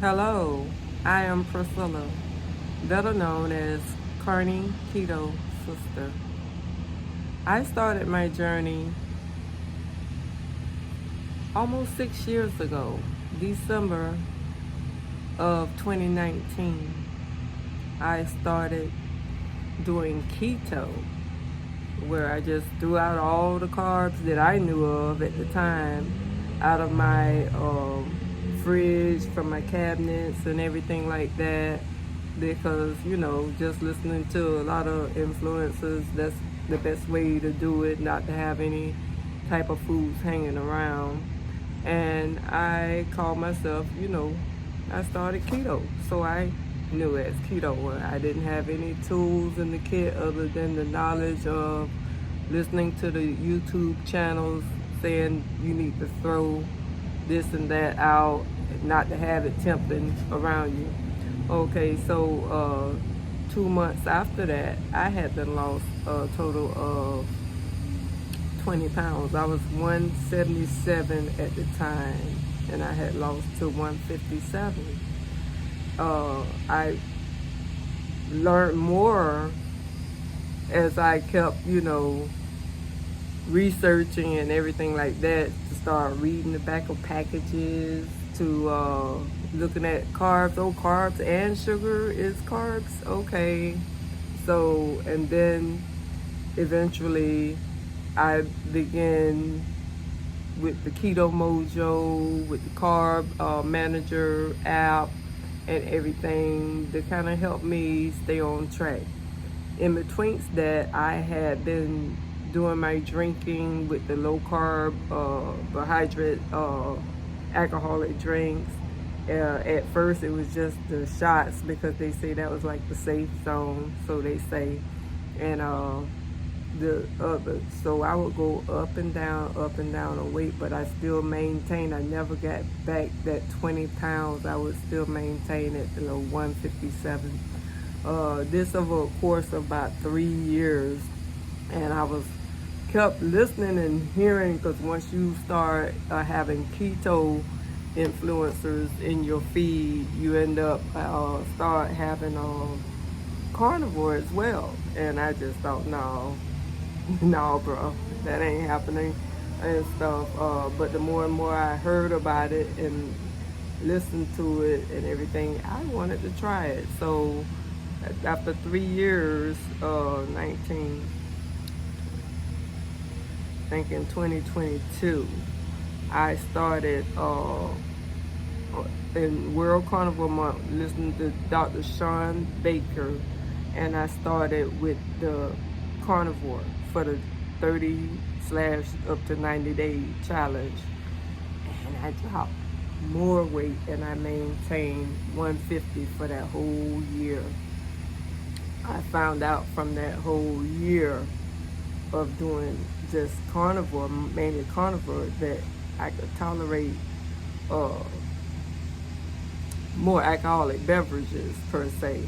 Hello, I am Priscilla, better known as Carnivore-keto sister. I started my journey almost 6 years ago, December of 2019. I started doing keto, where I just threw out all the carbs that I knew of at the time out of my fridge, from my cabinets and everything like that, because just listening to a lot of influencers, that's the best way to do it, not to have any type of foods hanging around. And I called myself, I started keto, so I knew as keto. I didn't have any tools in the kit other than the knowledge of listening to the YouTube channels saying you need to throw this and that out, not to have it tempting around you. Okay, so 2 months after that, I had been lost a total of 20 pounds. I was 177 at the time, and I had lost to 157. I learned more as I kept, researching and everything like that, to start reading the back of packages, to looking at carbs. Oh, carbs and sugar is carbs. Okay. So, and then eventually I began with the Keto Mojo, with the Carb Manager app and everything to kind of help me stay on track. In between that, I had been doing my drinking with the low carb, carbohydrate, alcoholic drinks. At first, it was just the shots because they say that was like the safe zone, so they say. And the other, so I would go up and down on weight, but I still maintained. I never got back that 20 pounds. I would still maintain at 157. This over a course of about 3 years, and I was kept listening and hearing, because once you start having keto influencers in your feed, you end up start having carnivore as well. And I just thought, no, no, bro, that ain't happening and stuff. But the more and more I heard about it and listened to it and everything, I wanted to try it. So after 3 years, 19, I think in 2022, I started in World Carnivore Month listening to Dr. Sean Baker, and I started with the carnivore for the 30 slash up to 90-day challenge, and I dropped more weight, and I maintained 150 for that whole year. I found out from that whole year of doing just carnivore, mainly carnivore, that I could tolerate more alcoholic beverages per se.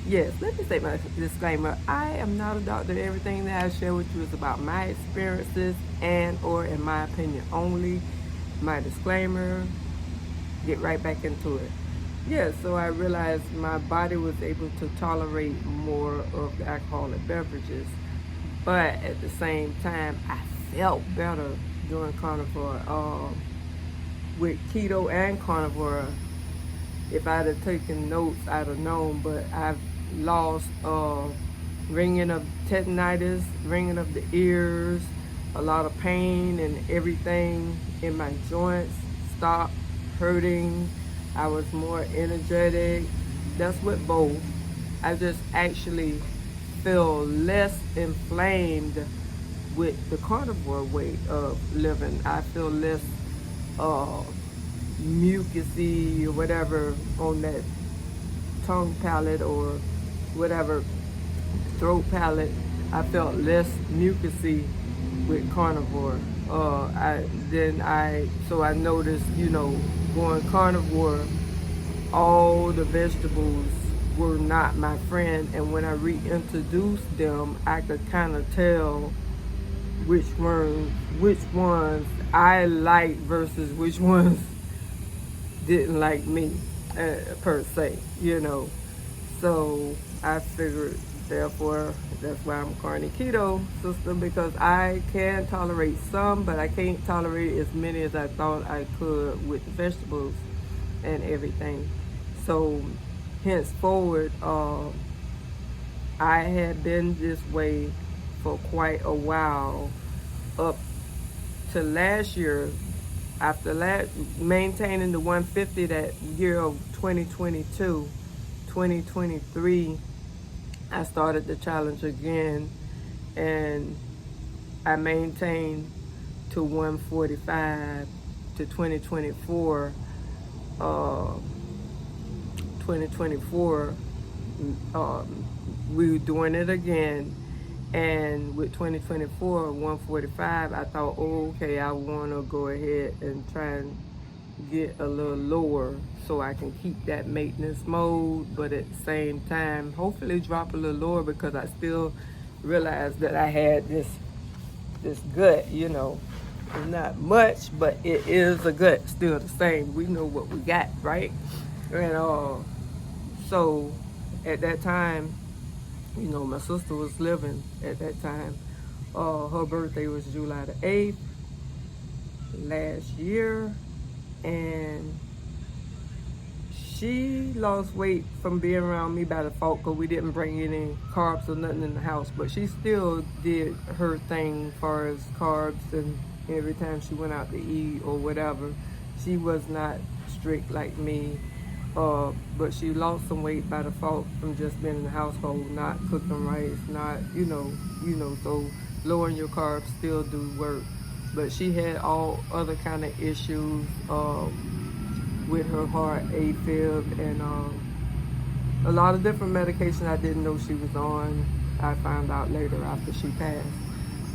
Yes, let me say my disclaimer. I am not a doctor. Everything that I share with you is about my experiences and or in my opinion only. My disclaimer, get right back into it. Yeah, so I realized my body was able to tolerate more of the alcoholic beverages. But at the same time, I felt better doing carnivore. With keto and carnivore, if I'd have taken notes, I'd have known. But I've lost ringing of tendinitis, ringing of the ears, a lot of pain and everything in my joints stopped hurting. I was more energetic. That's with both. I just actually feel less inflamed with the carnivore way of living. I feel less mucusy or whatever on that tongue palate or whatever throat palate. I felt less mucusy with carnivore. So I noticed, going carnivore, all the vegetables were not my friend, and when I reintroduced them, I could kind of tell which ones I like versus which ones didn't like me per se, you know. So I figured, therefore, that's why I'm Carnivore-keto, sister, because I can tolerate some, but I can't tolerate as many as I thought I could with the vegetables and everything. So henceforward, I had been this way for quite a while, up to last year. After maintaining the 150 that year of 2022, 2023, I started the challenge again, and I maintained to 145 to 2024. 2024, we were doing it again, and with 2024 145, I thought, oh, okay, I want to go ahead and try and get a little lower so I can keep that maintenance mode, but at the same time hopefully drop a little lower, because I still realized that I had this gut, you know. It's not much, but it is a gut still the same. We know what we got, right? And so at that time, you know, my sister was living at that time. Her birthday was July the 8th last year, and she lost weight from being around me by default, because we didn't bring any carbs or nothing in the house. But she still did her thing as far as carbs, and every time she went out to eat or whatever, she was not strict like me. But she lost some weight by default from just being in the household, not cooking rice, not, so lowering your carbs still do work. But she had all other kind of issues with her heart, AFib, and a lot of different medication I didn't know she was on. I found out later after she passed.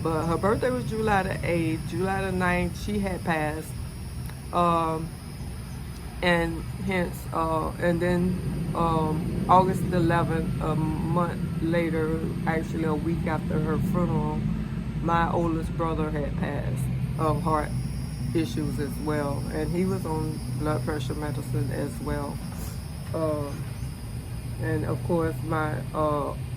But her birthday was July the 8th. July the 9th, she had passed. And hence, and then August the 11th, a month later, actually a week after her funeral, my oldest brother had passed of heart issues as well, and he was on blood pressure medicine as well. And of course, my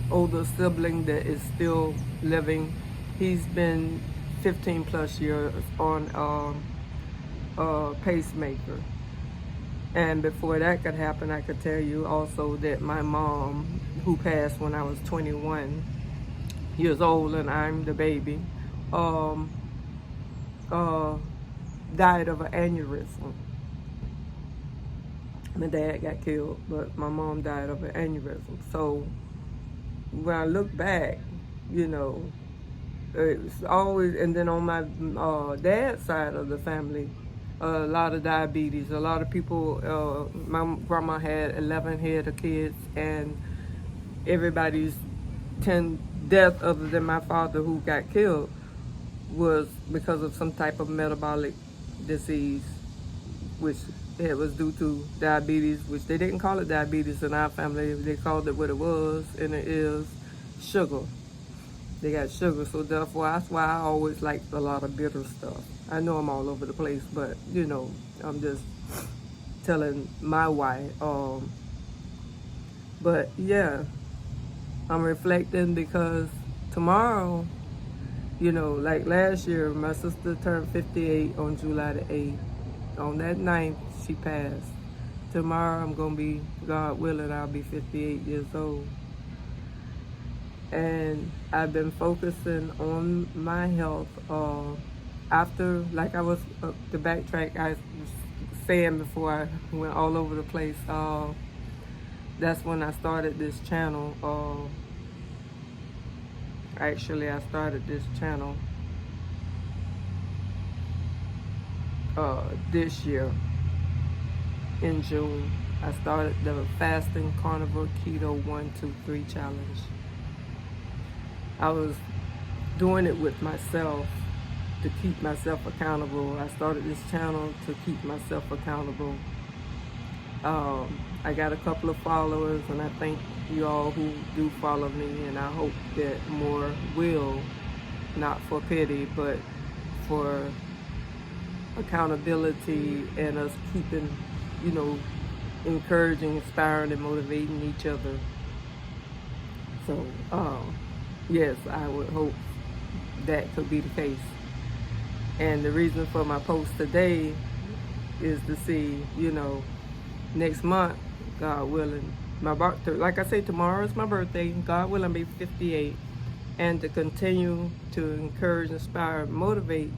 older sibling that is still living, he's been 15 plus years on pacemaker. And before that could happen, I could tell you also that my mom, who passed when I was 21 years old and I'm the baby, died of an aneurysm. My dad got killed, but my mom died of an aneurysm. So when I look back, you know, it's always, and then on my dad's side of the family, a lot of diabetes. A lot of people, my grandma had 11 head of kids, and everybody's 10 death other than my father, who got killed, was because of some type of metabolic disease, which it was due to diabetes, which they didn't call it diabetes in our family. They called it what it was, and it is sugar. They got sugar, so therefore that's why I always liked a lot of bitter stuff. I know I'm all over the place, but you know, I'm just telling my why. But yeah, I'm reflecting because tomorrow, you know, like last year, my sister turned 58 on July the 8th. On that 9th, she passed. Tomorrow, I'm going to be, God willing, I'll be 58 years old. And I've been focusing on my health. After, like I was, the backtrack I was saying before I went all over the place, that's when I started this channel. Actually, I started this channel this year in June. I started the fasting Carnivore-keto 1, 2, 3 challenge. I was doing it with myself to keep myself accountable. I started this channel to keep myself accountable. I got a couple of followers, and I thank you all who do follow me, and I hope that more will, not for pity, but for accountability and us keeping you know, encouraging, inspiring, and motivating each other. So, yes, I would hope that could be the case. And the reason for my post today is to see, you know, next month, God willing, my birthday, like I say, tomorrow is my birthday, God willing, I'll be 58. And to continue to encourage, inspire, motivate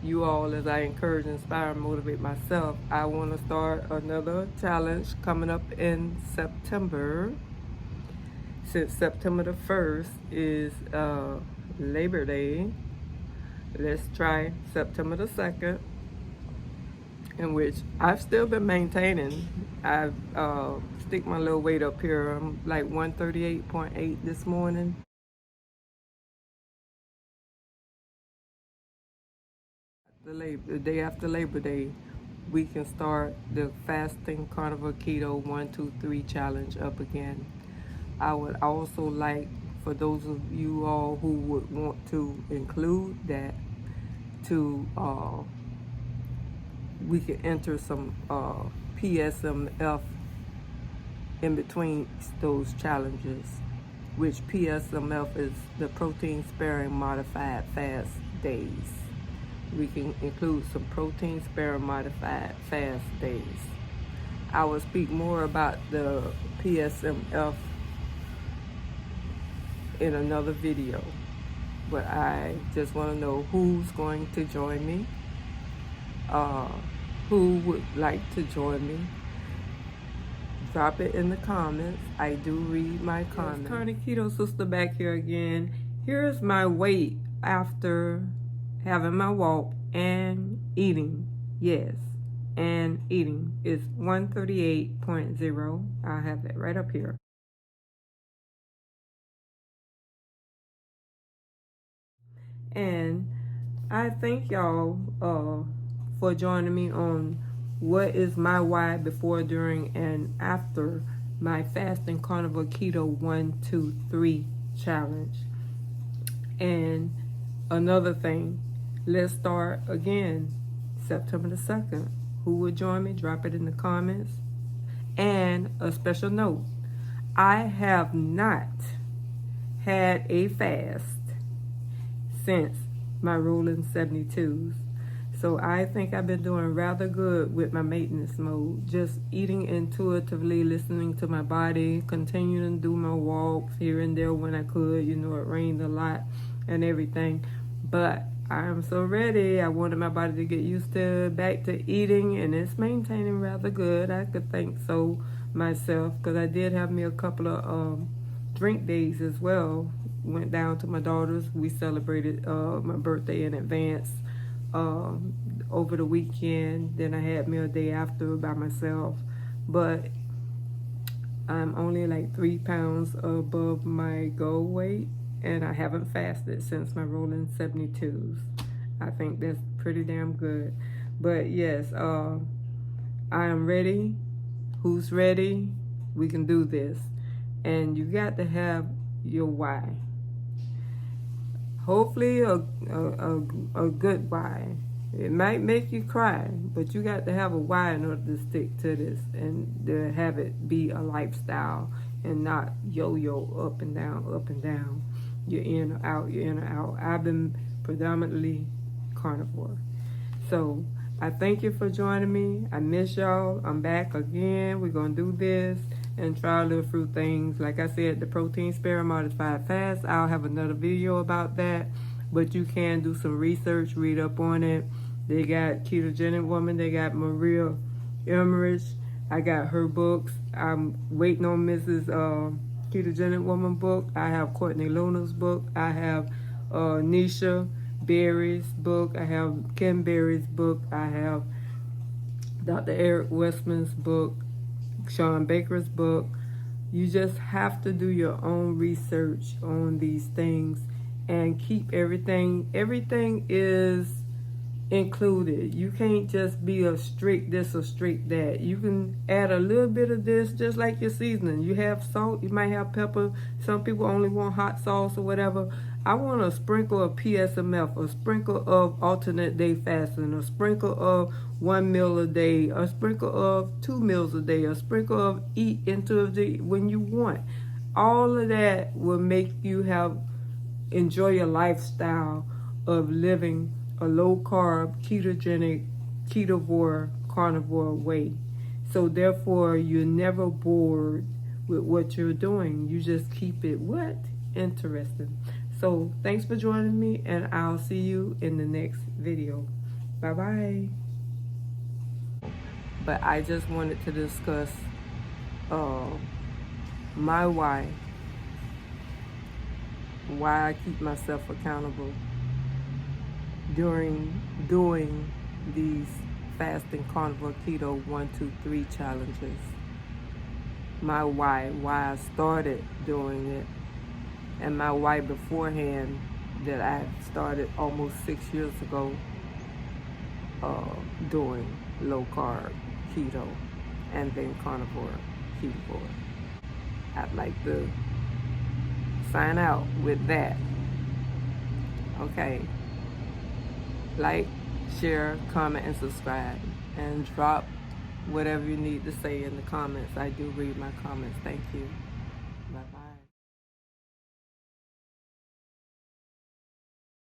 you all as I encourage, inspire, and motivate myself, I want to start another challenge coming up in September. Since September the 1st is Labor Day, let's try September the 2nd, in which I've still been maintaining. I've stick my little weight up here. I'm like 138.8 this morning. The day after Labor Day, we can start the fasting Carnivore-keto 1, 2, 3 challenge up again. I would also like for those of you all who would want to include that to we can enter some PSMF in between those challenges, which PSMF is the protein sparing modified fast days. We can include some protein sparing modified fast days. I will speak more about the PSMF in another video, but I just want to know who's going to join me, who would like to join me. Drop it in the comments. I do read my comments. Carnivore-keto sister back here again. Here's my weight after having my walk and eating. Yes, and eating is 138.0. I have that right up here. And I thank y'all for joining me on what is my why before, during, and after my fasting Carnivore-keto 1, 2, 3 challenge. And another thing, let's start again September the 2nd. Who would join me? Drop it in the comments. And a special note, I have not had a fast since my rolling 72s. So I think I've been doing rather good with my maintenance mode. Just eating intuitively, listening to my body, continuing to do my walks here and there when I could. You know, it rained a lot and everything. But I'm so ready. I wanted my body to get used to back to eating, and it's maintaining rather good. I could think so myself, because I did have me a couple of drink days as well. Went down to my daughter's. We celebrated my birthday in advance over the weekend. Then I had me a day after by myself. But I'm only like 3 pounds above my goal weight, and I haven't fasted since my rolling 72s. I think that's pretty damn good. But yes, I am ready. Who's ready? We can do this. And you got to have your why. Hopefully a good why. It might make you cry, but you got to have a why in order to stick to this and to have it be a lifestyle and not yo-yo up and down, up and down. You're in or out, you're in or out. I've been predominantly carnivore. So I thank you for joining me. I miss y'all. I'm back again. We're going to do this and try a little fruit things. Like I said, the protein sparing modified fast, I'll have another video about that. But you can do some research, read up on it. They got Ketogenic Woman. They got Maria Emmerich. I got her books. I'm waiting on Mrs. Ketogenic Woman book. I have Courtney Luna's book. I have Nisha Berry's book. I have Ken Berry's book. I have Dr. Eric Westman's book. Sean Baker's book. You just have to do your own research on these things and keep everything is included. You can't just be a strict this or strict that. You can add a little bit of this, just like your seasoning. You have salt, you might have pepper. Some people only want hot sauce or whatever. I want a sprinkle of PSMF, a sprinkle of alternate day fasting, a sprinkle of 1 meal a day, a sprinkle of 2 meals a day, a sprinkle of eat into the when you want. All of that will make you enjoy your lifestyle of living a low-carb, ketogenic, ketovore, carnivore way. So therefore, you're never bored with what you're doing. You just keep it what? Interesting. So thanks for joining me, and I'll see you in the next video. Bye-bye. But I just wanted to discuss my why I keep myself accountable during doing these fasting carnivore keto 1, 2, 3 challenges. My why I started doing it, and my why beforehand that I started almost 6 years ago doing low carb keto and then carnivore keto. I'd like to sign out with that. Okay. Like, share, comment, and subscribe. And drop whatever you need to say in the comments. I do read my comments. Thank you. Bye-bye.